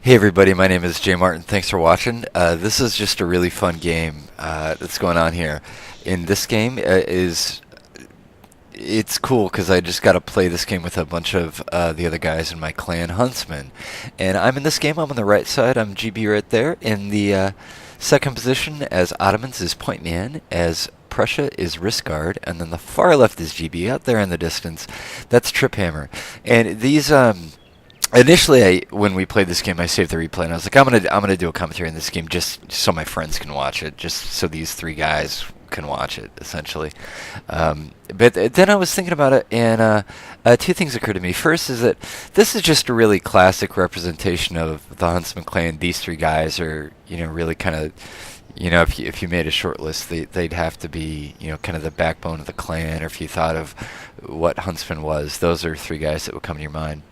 Hey everybody, my name is Jay Martin. Thanks for watching. This is just a really fun game that's going on here. In this game it's cool because I just got to play this game with a bunch of the other guys in my clan, Huntsman. And I'm in this game. I'm on the right side. I'm GB right there. In the second position as Ottomans is Point Man, as Prussia is Wrist Guard, and then the far left is GB out there in the distance. That's Trip Hammer. And these initially, when we played this game, I saved the replay, and I was like, I'm gonna do a commentary on this game just so my friends can watch it, just so these three guys can watch it, essentially. But then I was thinking about it, and two things occurred to me. First is that this is just a really classic representation of the Huntsman clan. These three guys are, really kind of, if you made a short list, they'd have to be, kind of the backbone of the clan. Or if you thought of what Huntsman was, those are three guys that would come to your mind.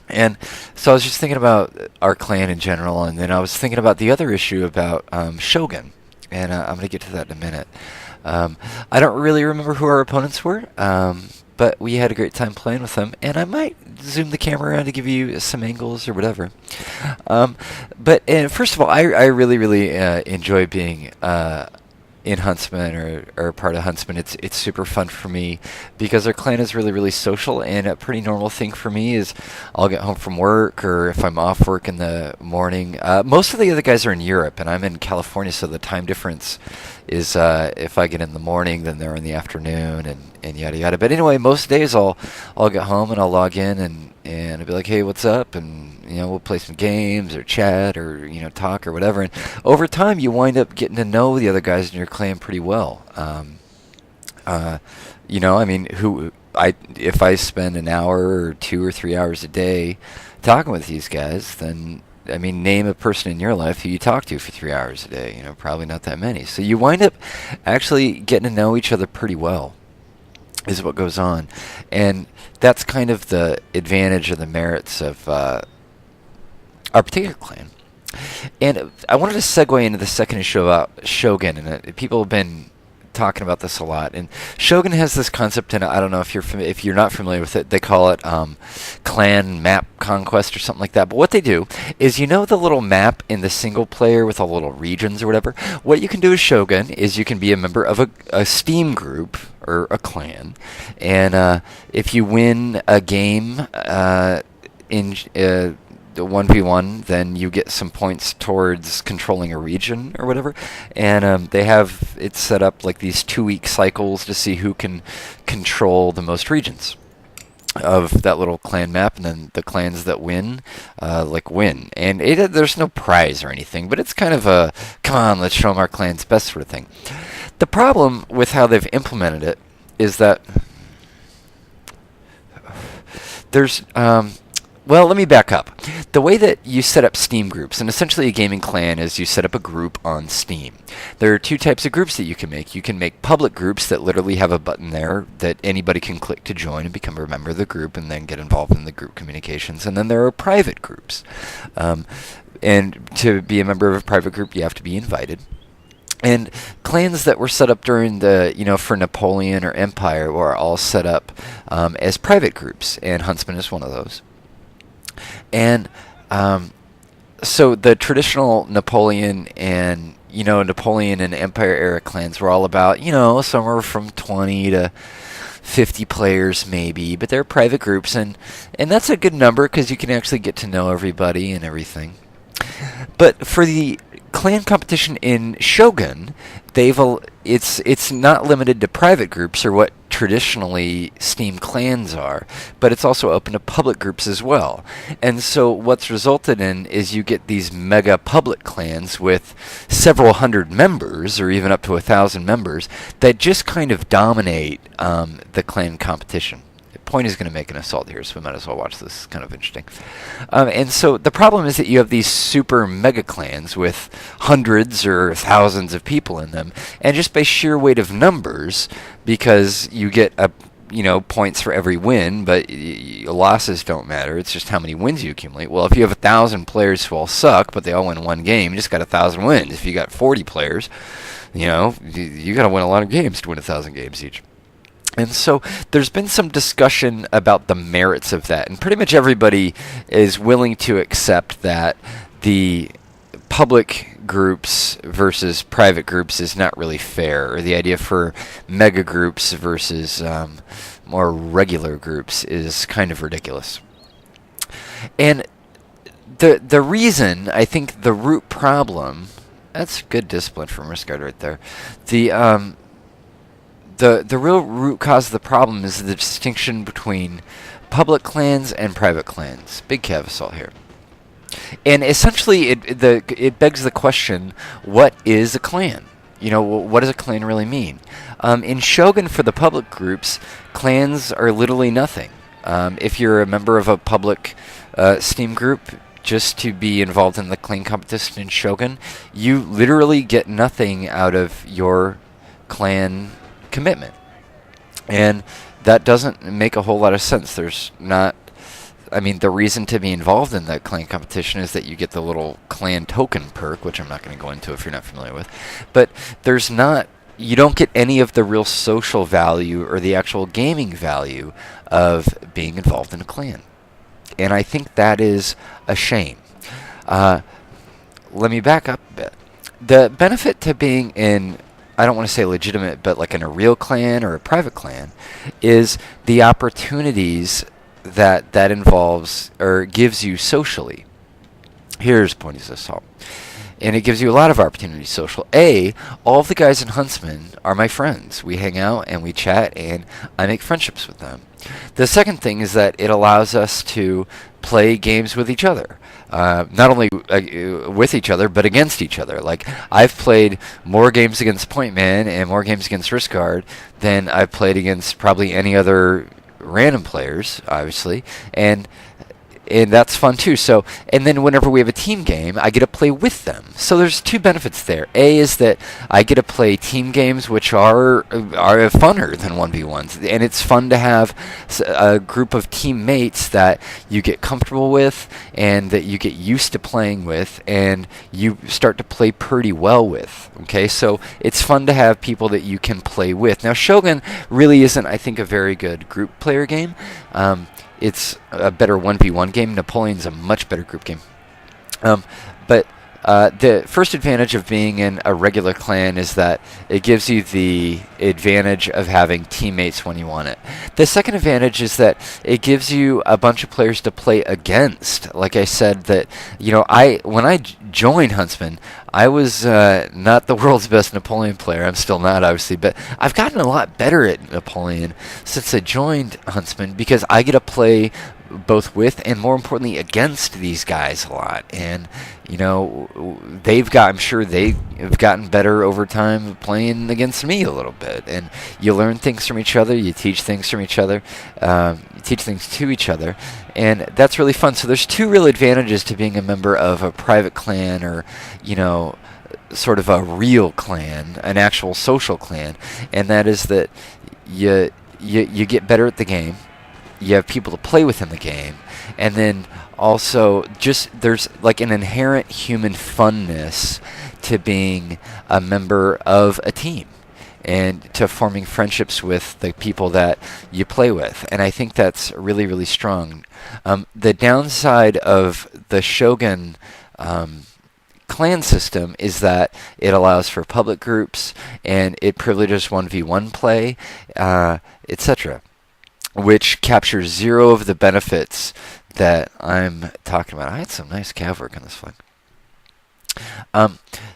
And so I was just thinking about our clan in general, and then I was thinking about the other issue about Shogun, and I'm going to get to that in a minute. I don't really remember who our opponents were, but we had a great time playing with them, and I might zoom the camera around to give you some angles or whatever. But first of all, I really, really enjoy being in Huntsman or part of Huntsman. It's super fun for me because our clan is really, really social, and a pretty normal thing for me is I'll get home from work, or if I'm off work in the morning. Most of the other guys are in Europe, and I'm in California, so the time difference is if I get in the morning, then they're in the afternoon, and yada yada. But anyway, most days I'll get home and I'll log in and I'll be like, hey, what's up? And we'll play some games or chat or talk or whatever. And over time, you wind up getting to know the other guys in your clan pretty well. If I spend an hour or 2 or 3 hours a day talking with these guys, then name a person in your life who you talk to for 3 hours a day. Probably not that many. So you wind up actually getting to know each other pretty well, is what goes on. And that's kind of the advantage or the merits of our particular clan. And I wanted to segue into the second issue about Shogun, and people have been talking about this a lot. And Shogun has this concept, and I don't know if you're not familiar with it. They call it clan map conquest or something like that. But what they do is, the little map in the single player with all the little regions or whatever. What you can do as Shogun is you can be a member of a Steam group or a clan, and if you win a game in the 1v1, then you get some points towards controlling a region or whatever. And they have it set up like these 2-week cycles to see who can control the most regions of that little clan map, and then the clans that win, win. And there's no prize or anything, but it's kind of a, come on, let's show them our clan's best sort of thing. The problem with how they've implemented it is that there's, well, let me back up. The way that you set up Steam groups, and essentially a gaming clan is you set up a group on Steam. There are two types of groups that you can make. You can make public groups that literally have a button there that anybody can click to join and become a member of the group and then get involved in the group communications. And then there are private groups. And to be a member of a private group, you have to be invited. And clans that were set up during the, for Napoleon or Empire were all set up as private groups, and Huntsman is one of those. And so the traditional Napoleon and Empire era clans were all about, somewhere from 20 to 50 players maybe, but they're private groups, and that's a good number because you can actually get to know everybody and everything. But for the clan competition in Shogun, it's not limited to private groups or what traditionally Steam clans are, but it's also open to public groups as well. And so what's resulted in is you get these mega public clans with several hundred members, or even up to 1,000 members, that just kind of dominate the clan competition. Point is going to make an assault here, so we might as well watch this. It's kind of interesting. And so the problem is that you have these super mega clans with hundreds or thousands of people in them, and just by sheer weight of numbers, because you get points for every win, but losses don't matter. It's just how many wins you accumulate. Well, if you have 1,000 players who all suck, but they all win one game, you just got 1,000 wins. If you got 40 players, you got to win a lot of games to win 1,000 games each. And so there's been some discussion about the merits of that, and pretty much everybody is willing to accept that the public groups versus private groups is not really fair, or the idea for mega groups versus more regular groups is kind of ridiculous. And the reason, I think the root problem, that's good discipline from Riskard right there. The real root cause of the problem is the distinction between public clans and private clans. Big cavasol here. And essentially, it begs the question: what is a clan? What does a clan really mean? In Shogun, for the public groups, clans are literally nothing. If you're a member of a public Steam group, just to be involved in the clan competition in Shogun, you literally get nothing out of your clan commitment. And that doesn't make a whole lot of sense. The reason to be involved in the clan competition is that you get the little clan token perk, which I'm not going to go into if you're not familiar with. But you don't get any of the real social value or the actual gaming value of being involved in a clan. And I think that is a shame. Let me back up a bit. The benefit to being in, I don't want to say legitimate, but like in a real clan or a private clan, is the opportunities that involves or gives you socially. Here's Pony's Assault. And it gives you a lot of opportunities social. All of the guys in Huntsman are my friends. We hang out and we chat and I make friendships with them. The second thing is that it allows us to play games with each other. Not only with each other, but against each other. Like, I've played more games against Point Man and more games against Riskard than I've played against probably any other random players, obviously. And that's fun too. So, and then whenever we have a team game, I get to play with them. So there's two benefits there. A is that I get to play team games, which are funner than 1v1s, and it's fun to have a group of teammates that you get comfortable with and that you get used to playing with, and you start to play pretty well with. Okay, so it's fun to have people that you can play with. Now, Shogun really isn't, I think, a very good group player game. It's a better 1v1 game. Napoleon's a much better group game. But the first advantage of being in a regular clan is that it gives you the advantage of having teammates when you want it. The second advantage is that it gives you a bunch of players to play against. Like I said, that when I joined Huntsman, I was not the world's best Napoleon player. I'm still not, obviously, but I've gotten a lot better at Napoleon since I joined Huntsman, because I get to play both with and, more importantly, against these guys a lot. And I'm sure they have gotten better over time playing against me a little bit. And you learn things from each other, you teach things from each other, you teach things to each other, and that's really fun. So there's two real advantages to being a member of a private clan, or sort of a real clan, an actual social clan, and that is that you get better at the game. You have people to play with in the game, and then also there's like an inherent human funness to being a member of a team and to forming friendships with the people that you play with. And I think that's really, really strong. The downside of the Shogun clan system is that it allows for public groups and it privileges 1v1 play, etc., which captures zero of the benefits that I'm talking about. I had some nice cav work on this flag.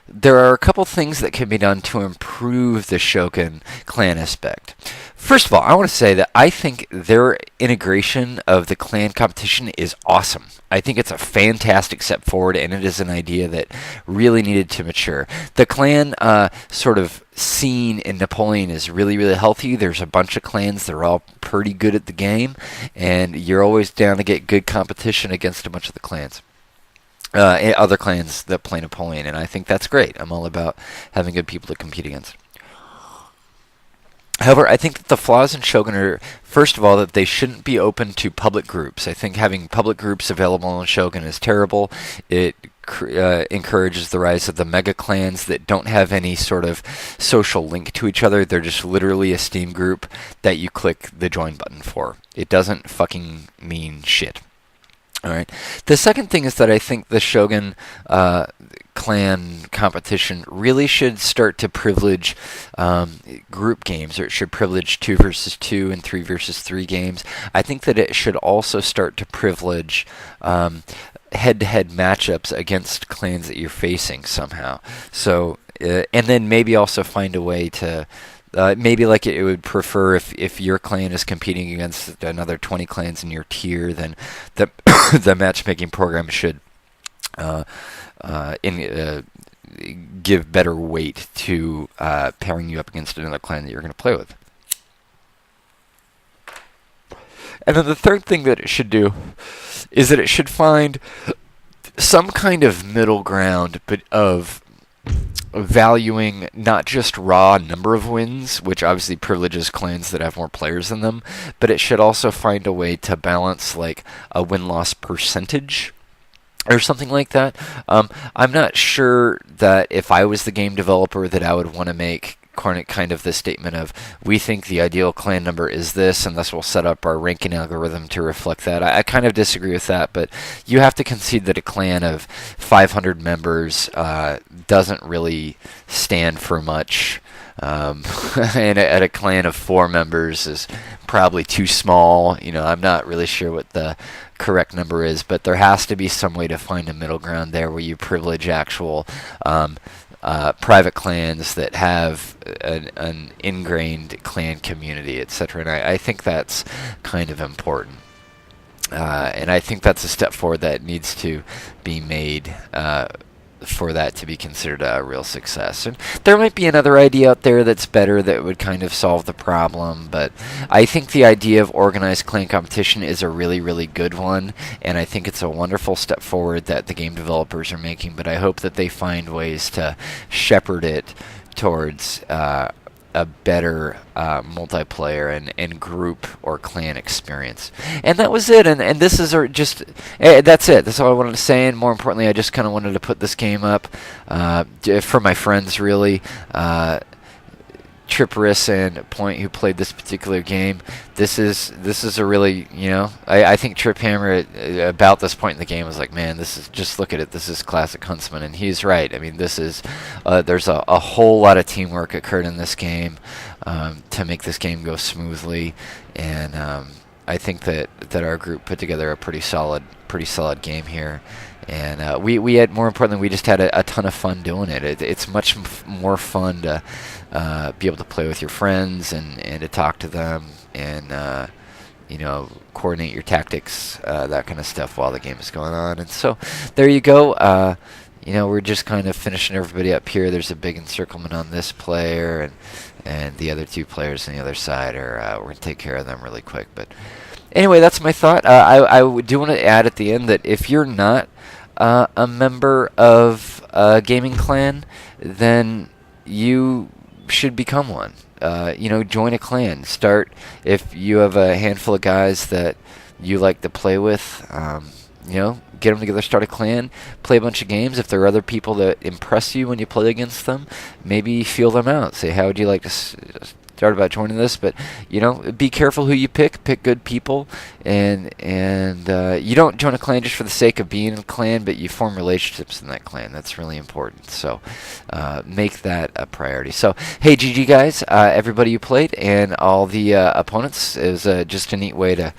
There are a couple things that can be done to improve the Shogun clan aspect. First of all, I want to say that I think their integration of the clan competition is awesome. I think it's a fantastic step forward, and it is an idea that really needed to mature. The clan sort of scene in Napoleon is really, really healthy. There's a bunch of clans that are all pretty good at the game, and you're always down to get good competition against a bunch of the clans. Other clans that play Napoleon, and I think that's great. I'm all about having good people to compete against. However, I think that the flaws in Shogun are, first of all, that they shouldn't be open to public groups. I think having public groups available in Shogun is terrible. It encourages the rise of the mega clans that don't have any sort of social link to each other. They're just literally a Steam group that you click the join button for. It doesn't fucking mean shit. All right. The second thing is that I think the Shogun clan competition really should start to privilege group games, or it should privilege 2 versus 2 and 3 versus 3 games. I think that it should also start to privilege head-to-head matchups against clans that you're facing somehow. So, and then maybe also find a way to maybe like it would prefer if your clan is competing against another 20 clans in your tier, then the the matchmaking program should give better weight to pairing you up against another clan that you're going to play with. And then the third thing that it should do is that it should find some kind of middle ground, but of valuing not just raw number of wins, which obviously privileges clans that have more players than them, but it should also find a way to balance like a win-loss percentage or something like that. I'm not sure that if I was the game developer that I would want to make kind of the statement of, we think the ideal clan number is this, and thus we'll set up our ranking algorithm to reflect that. I kind of disagree with that, but you have to concede that a clan of 500 members doesn't really stand for much. And at a clan of 4 members is probably too small. You know, I'm not really sure what the correct number is, but there has to be some way to find a middle ground there where you privilege actual private clans that have an ingrained clan community, etc. And I think that's kind of important. And I think that's a step forward that needs to be made for that to be considered a real success. And there might be another idea out there that's better that would kind of solve the problem, but I think the idea of organized clan competition is a really, really good one, and I think it's a wonderful step forward that the game developers are making, but I hope that they find ways to shepherd it towards a better multiplayer and group or clan experience. And that was it. And this is just that's it. That's all I wanted to say. And more importantly, I just kind of wanted to put this game up for my friends, really. Tripperis and Point, who played this particular game. This is a really, you know, I think Trip Hammer about this point in the game was like, man, this is, just look at it, this is classic Huntsman, and he's right. I mean, this is there's a whole lot of teamwork occurred in this game to make this game go smoothly, and I think that our group put together a pretty solid game here. And we had, more importantly, we just had a ton of fun doing it. It's much more fun to be able to play with your friends and to talk to them and you know, coordinate your tactics, that kind of stuff while the game is going on. And so there you go. You know, we're just kind of finishing everybody up here. There's a big encirclement on this player, and the other 2 players on the other side are we're going to take care of them really quick. But anyway, that's my thought. I do want to add at the end that if you're not a member of a gaming clan, then you should become one. You know, join a clan. Start, if you have a handful of guys that you like to play with, you know, get them together, start a clan, play a bunch of games. If there are other people that impress you when you play against them, maybe feel them out. Say, how would you like to start about joining this? But, you know, be careful who you pick. Pick good people, and you don't join a clan just for the sake of being in a clan, but you form relationships in that clan. That's really important. So make that a priority. So hey, GG guys, everybody who played and all the opponents. It was just a neat way to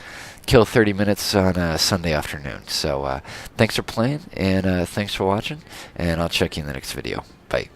kill 30 minutes on a Sunday afternoon. So thanks for playing, and thanks for watching, and I'll check you in the next video. Bye.